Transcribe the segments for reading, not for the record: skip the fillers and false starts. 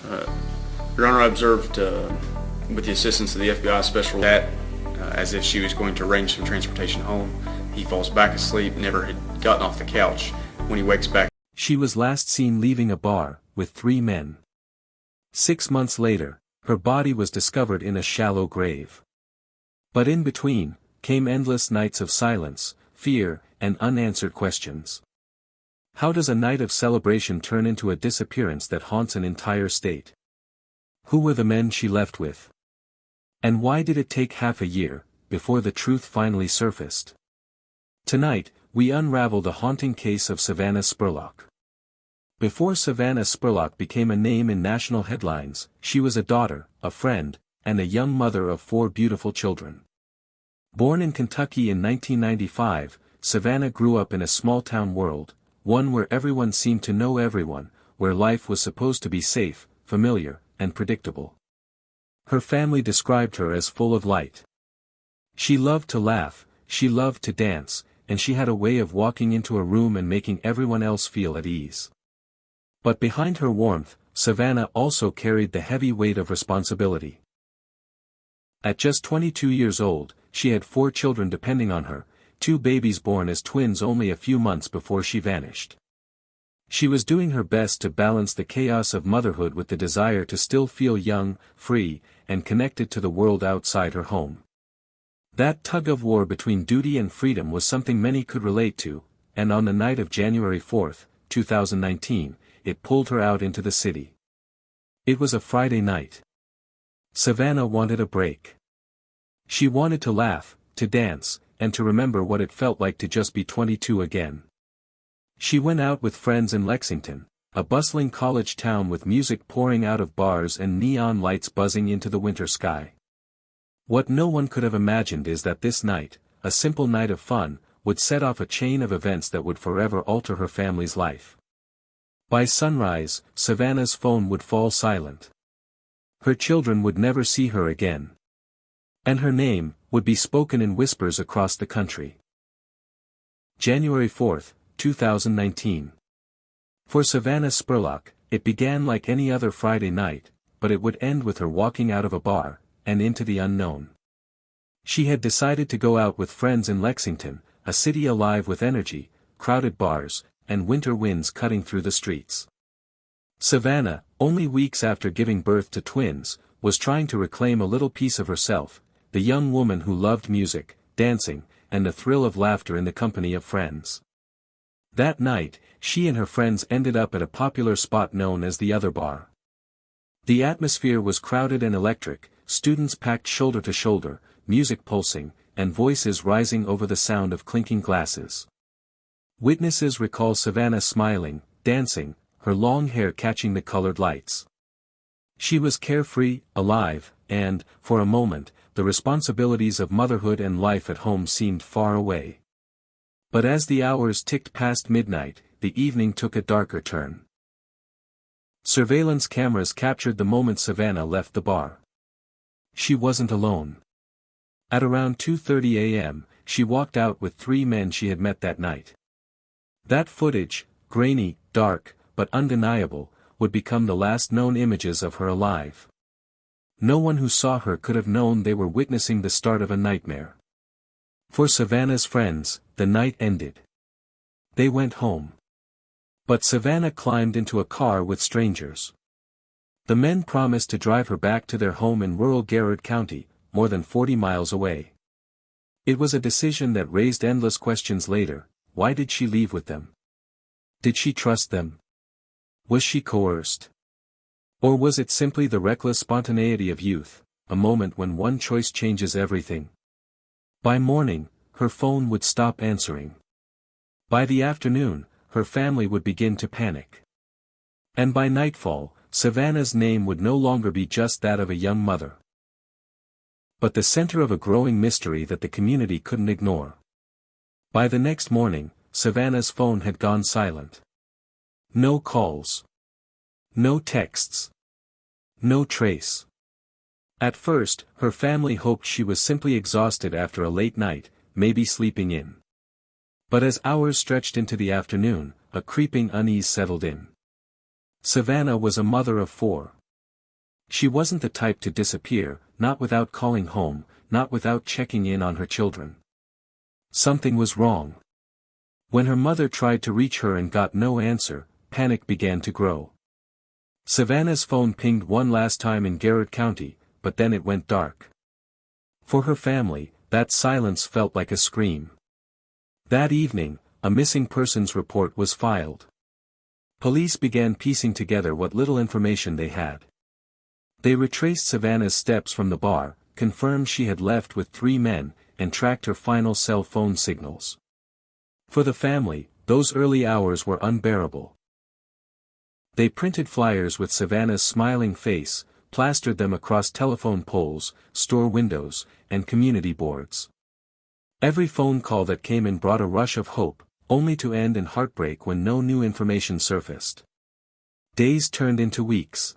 Uh, Your Honor, I observed, with the assistance of the FBI special, that as if she was going to arrange some transportation home. He falls back asleep, never had gotten off the couch. When he wakes back, she was last seen leaving a bar with 3 men. 6 months later, her body was discovered in a shallow grave. But in between, came endless nights of silence, fear, and unanswered questions. How does a night of celebration turn into a disappearance that haunts an entire state? Who were the men she left with? And why did it take half a year, before the truth finally surfaced? Tonight, we unravel the haunting case of Savannah Spurlock. Before Savannah Spurlock became a name in national headlines, she was a daughter, a friend, and a young mother of 4 beautiful children. Born in Kentucky in 1995, Savannah grew up in a small-town world, one where everyone seemed to know everyone, where life was supposed to be safe, familiar, and predictable. Her family described her as full of light. She loved to laugh, she loved to dance, and she had a way of walking into a room and making everyone else feel at ease. But behind her warmth, Savannah also carried the heavy weight of responsibility. At just 22 years old, she had 4 children depending on her, 2 babies born as twins only a few months before she vanished. She was doing her best to balance the chaos of motherhood with the desire to still feel young, free, and connected to the world outside her home. That tug-of-war between duty and freedom was something many could relate to, and on the night of January 4, 2019, it pulled her out into the city. It was a Friday night. Savannah wanted a break. She wanted to laugh, to dance, and to remember what it felt like to just be 22 again. She went out with friends in Lexington, a bustling college town with music pouring out of bars and neon lights buzzing into the winter sky. What no one could have imagined is that this night, a simple night of fun, would set off a chain of events that would forever alter her family's life. By sunrise, Savannah's phone would fall silent. Her children would never see her again. And her name would be spoken in whispers across the country. January 4, 2019. For Savannah Spurlock, it began like any other Friday night, but it would end with her walking out of a bar, and into the unknown. She had decided to go out with friends in Lexington, a city alive with energy, crowded bars, and winter winds cutting through the streets. Savannah, only weeks after giving birth to twins, was trying to reclaim a little piece of herself, the young woman who loved music, dancing, and the thrill of laughter in the company of friends. That night, she and her friends ended up at a popular spot known as the Other Bar. The atmosphere was crowded and electric, students packed shoulder to shoulder, music pulsing, and voices rising over the sound of clinking glasses. Witnesses recall Savannah smiling, dancing, her long hair catching the colored lights. She was carefree, alive, and, for a moment, the responsibilities of motherhood and life at home seemed far away. But as the hours ticked past midnight, the evening took a darker turn. Surveillance cameras captured the moment Savannah left the bar. She wasn't alone. At around 2:30 a.m., she walked out with 3 men she had met that night. That footage, grainy, dark, but undeniable, would become the last known images of her alive. No one who saw her could have known they were witnessing the start of a nightmare. For Savannah's friends, the night ended. They went home. But Savannah climbed into a car with strangers. The men promised to drive her back to their home in rural Garrard County, more than 40 miles away. It was a decision that raised endless questions later. Why did she leave with them? Did she trust them? Was she coerced? Or was it simply the reckless spontaneity of youth, a moment when one choice changes everything? By morning, her phone would stop answering. By the afternoon, her family would begin to panic. And by nightfall, Savannah's name would no longer be just that of a young mother, but the center of a growing mystery that the community couldn't ignore. By the next morning, Savannah's phone had gone silent. No calls. No texts. No trace. At first, her family hoped she was simply exhausted after a late night, maybe sleeping in. But as hours stretched into the afternoon, a creeping unease settled in. Savannah was a mother of 4. She wasn't the type to disappear, not without calling home, not without checking in on her children. Something was wrong. When her mother tried to reach her and got no answer, panic began to grow. Savannah's phone pinged one last time in Garrard County, but then it went dark. For her family, that silence felt like a scream. That evening, a missing persons report was filed. Police began piecing together what little information they had. They retraced Savannah's steps from the bar, confirmed she had left with 3 men, and tracked her final cell phone signals. For the family, those early hours were unbearable. They printed flyers with Savannah's smiling face, plastered them across telephone poles, store windows, and community boards. Every phone call that came in brought a rush of hope, only to end in heartbreak when no new information surfaced. Days turned into weeks.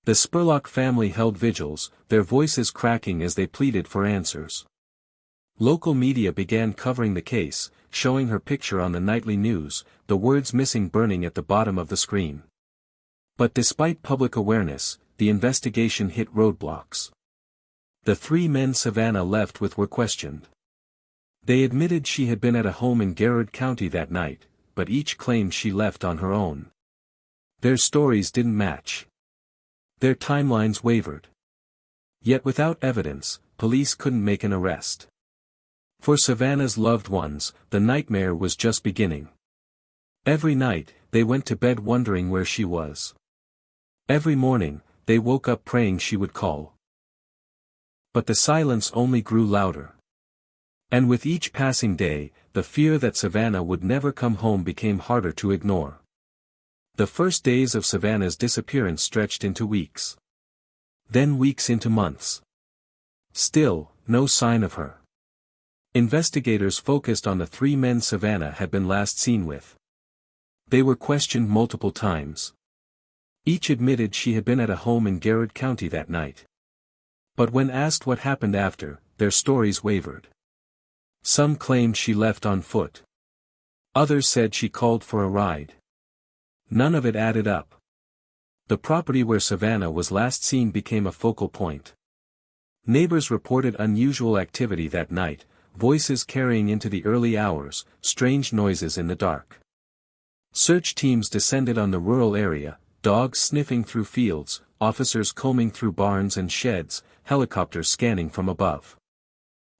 The Spurlock family held vigils, their voices cracking as they pleaded for answers. Local media began covering the case, showing her picture on the nightly news, the words "missing" burning at the bottom of the screen. But despite public awareness, the investigation hit roadblocks. The 3 men Savannah left with were questioned. They admitted she had been at a home in Garrard County that night, but each claimed she left on her own. Their stories didn't match. Their timelines wavered. Yet without evidence, police couldn't make an arrest. For Savannah's loved ones, the nightmare was just beginning. Every night, they went to bed wondering where she was. Every morning, they woke up praying she would call. But the silence only grew louder. And with each passing day, the fear that Savannah would never come home became harder to ignore. The first days of Savannah's disappearance stretched into weeks. Then weeks into months. Still, no sign of her. Investigators focused on the 3 men Savannah had been last seen with. They were questioned multiple times. Each admitted she had been at a home in Garrard County that night. But when asked what happened after, their stories wavered. Some claimed she left on foot. Others said she called for a ride. None of it added up. The property where Savannah was last seen became a focal point. Neighbors reported unusual activity that night, voices carrying into the early hours, strange noises in the dark. Search teams descended on the rural area, dogs sniffing through fields, officers combing through barns and sheds, helicopters scanning from above.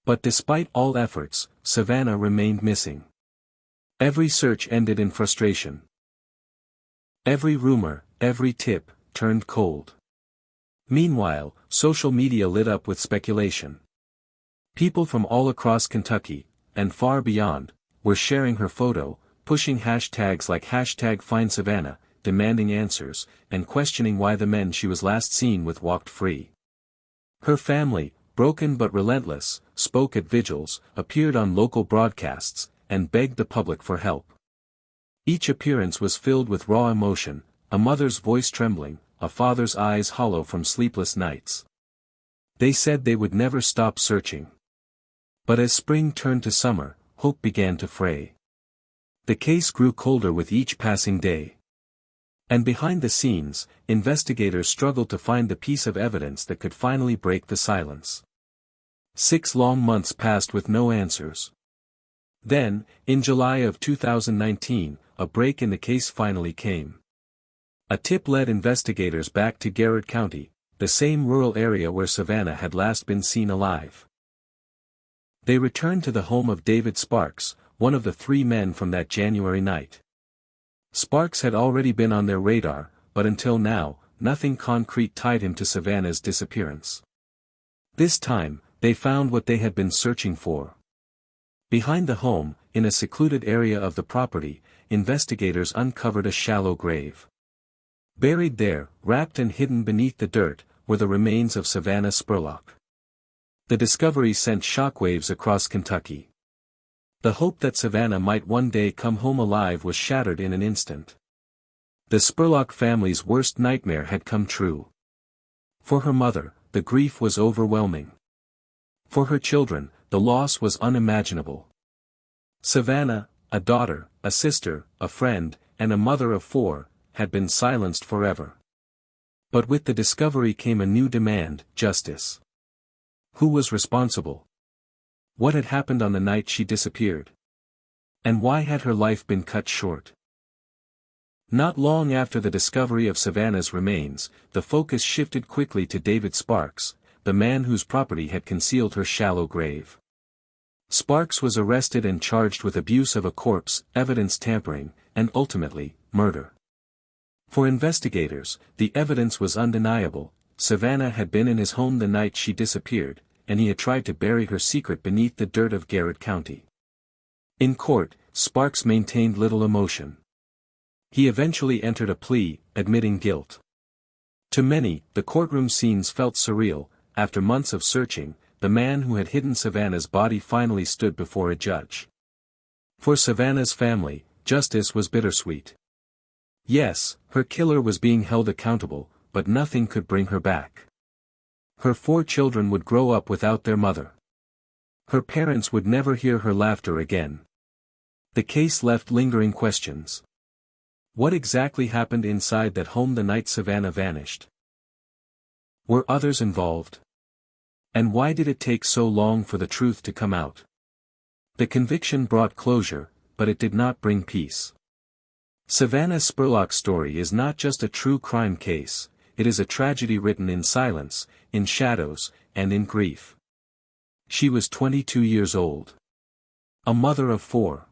But despite all efforts, Savannah remained missing. Every search ended in frustration. Every rumor, every tip, turned cold. Meanwhile, social media lit up with speculation. People from all across Kentucky, and far beyond, were sharing her photo, pushing hashtags like #FindSavannah, demanding answers, and questioning why the men she was last seen with walked free. Her family, broken but relentless, spoke at vigils, appeared on local broadcasts, and begged the public for help. Each appearance was filled with raw emotion, a mother's voice trembling, a father's eyes hollow from sleepless nights. They said they would never stop searching. But as spring turned to summer, hope began to fray. The case grew colder with each passing day. And behind the scenes, investigators struggled to find the piece of evidence that could finally break the silence. 6 long months passed with no answers. Then, in July of 2019, a break in the case finally came. A tip led investigators back to Garrard County, the same rural area where Savannah had last been seen alive. They returned to the home of David Sparks, one of the 3 men from that January night. Sparks had already been on their radar, but until now, nothing concrete tied him to Savannah's disappearance. This time, they found what they had been searching for. Behind the home, in a secluded area of the property, investigators uncovered a shallow grave. Buried there, wrapped and hidden beneath the dirt, were the remains of Savannah Spurlock. The discovery sent shockwaves across Kentucky. The hope that Savannah might one day come home alive was shattered in an instant. The Spurlock family's worst nightmare had come true. For her mother, the grief was overwhelming. For her children, the loss was unimaginable. Savannah, a daughter, a sister, a friend, and a mother of 4, had been silenced forever. But with the discovery came a new demand: justice. Who was responsible? What had happened on the night she disappeared? And why had her life been cut short? Not long after the discovery of Savannah's remains, the focus shifted quickly to David Sparks, the man whose property had concealed her shallow grave. Sparks was arrested and charged with abuse of a corpse, evidence tampering, and ultimately, murder. For investigators, the evidence was undeniable: Savannah had been in his home the night she disappeared, and he had tried to bury her secret beneath the dirt of Garrard County. In court, Sparks maintained little emotion. He eventually entered a plea, admitting guilt. To many, the courtroom scenes felt surreal. After months of searching, the man who had hidden Savannah's body finally stood before a judge. For Savannah's family, justice was bittersweet. Yes, her killer was being held accountable, but nothing could bring her back. Her 4 children would grow up without their mother. Her parents would never hear her laughter again. The case left lingering questions. What exactly happened inside that home the night Savannah vanished? Were others involved? And why did it take so long for the truth to come out? The conviction brought closure, but it did not bring peace. Savannah Spurlock's story is not just a true crime case, it is a tragedy written in silence, in shadows, and in grief. She was 22 years old. A mother of 4.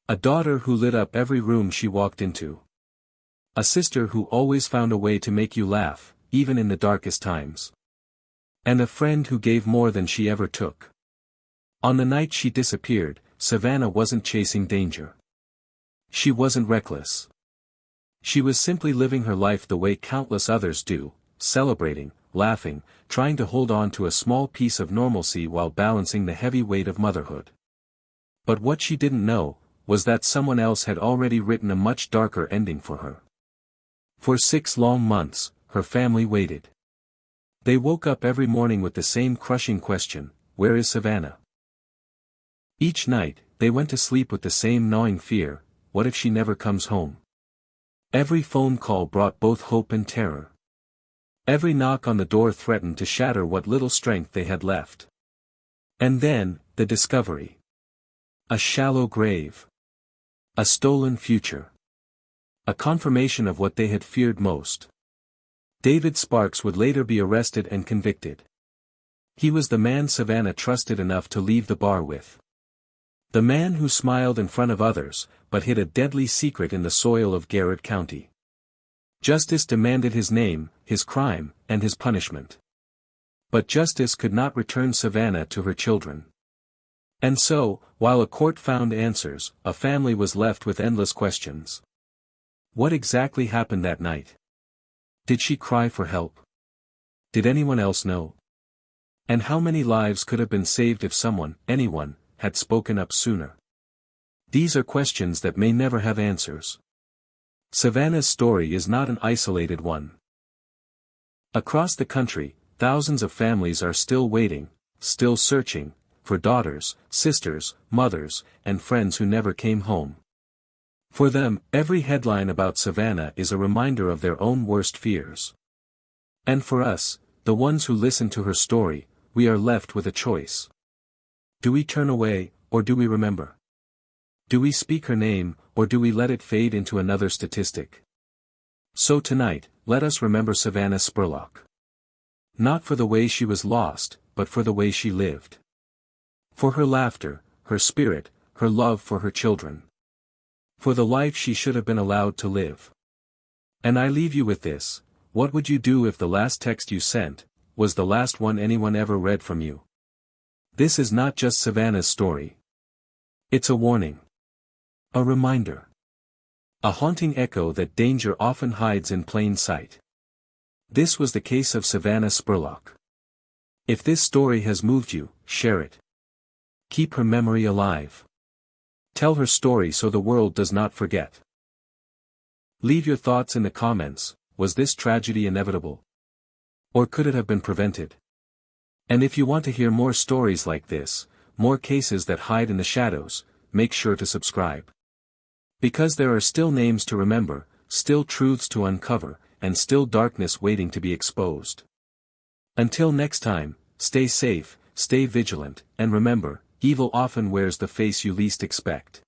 A daughter who lit up every room she walked into. A sister who always found a way to make you laugh, even in the darkest times. And a friend who gave more than she ever took. On the night she disappeared, Savannah wasn't chasing danger. She wasn't reckless. She was simply living her life the way countless others do, celebrating, laughing, trying to hold on to a small piece of normalcy while balancing the heavy weight of motherhood. But what she didn't know was that someone else had already written a much darker ending for her. For 6 long months, her family waited. They woke up every morning with the same crushing question: where is Savannah? Each night, they went to sleep with the same gnawing fear: what if she never comes home? Every phone call brought both hope and terror. Every knock on the door threatened to shatter what little strength they had left. And then, the discovery. A shallow grave. A stolen future. A confirmation of what they had feared most. David Sparks would later be arrested and convicted. He was the man Savannah trusted enough to leave the bar with. The man who smiled in front of others, but hid a deadly secret in the soil of Garrard County. Justice demanded his name, his crime, and his punishment. But justice could not return Savannah to her children. And so, while a court found answers, a family was left with endless questions. What exactly happened that night? Did she cry for help? Did anyone else know? And how many lives could have been saved if someone, anyone, had spoken up sooner? These are questions that may never have answers. Savannah's story is not an isolated one. Across the country, thousands of families are still waiting, still searching, for daughters, sisters, mothers, and friends who never came home. For them, every headline about Savannah is a reminder of their own worst fears. And for us, the ones who listen to her story, we are left with a choice. Do we turn away, or do we remember? Do we speak her name, or do we let it fade into another statistic? So tonight, let us remember Savannah Spurlock. Not for the way she was lost, but for the way she lived. For her laughter, her spirit, her love for her children. For the life she should have been allowed to live. And I leave you with this: what would you do if the last text you sent was the last one anyone ever read from you? This is not just Savannah's story. It's a warning. A reminder. A haunting echo that danger often hides in plain sight. This was the case of Savannah Spurlock. If this story has moved you, share it. Keep her memory alive. Tell her story so the world does not forget. Leave your thoughts in the comments. Was this tragedy inevitable? Or could it have been prevented? And if you want to hear more stories like this, more cases that hide in the shadows, make sure to subscribe. Because there are still names to remember, still truths to uncover, and still darkness waiting to be exposed. Until next time, stay safe, stay vigilant, and remember, evil often wears the face you least expect.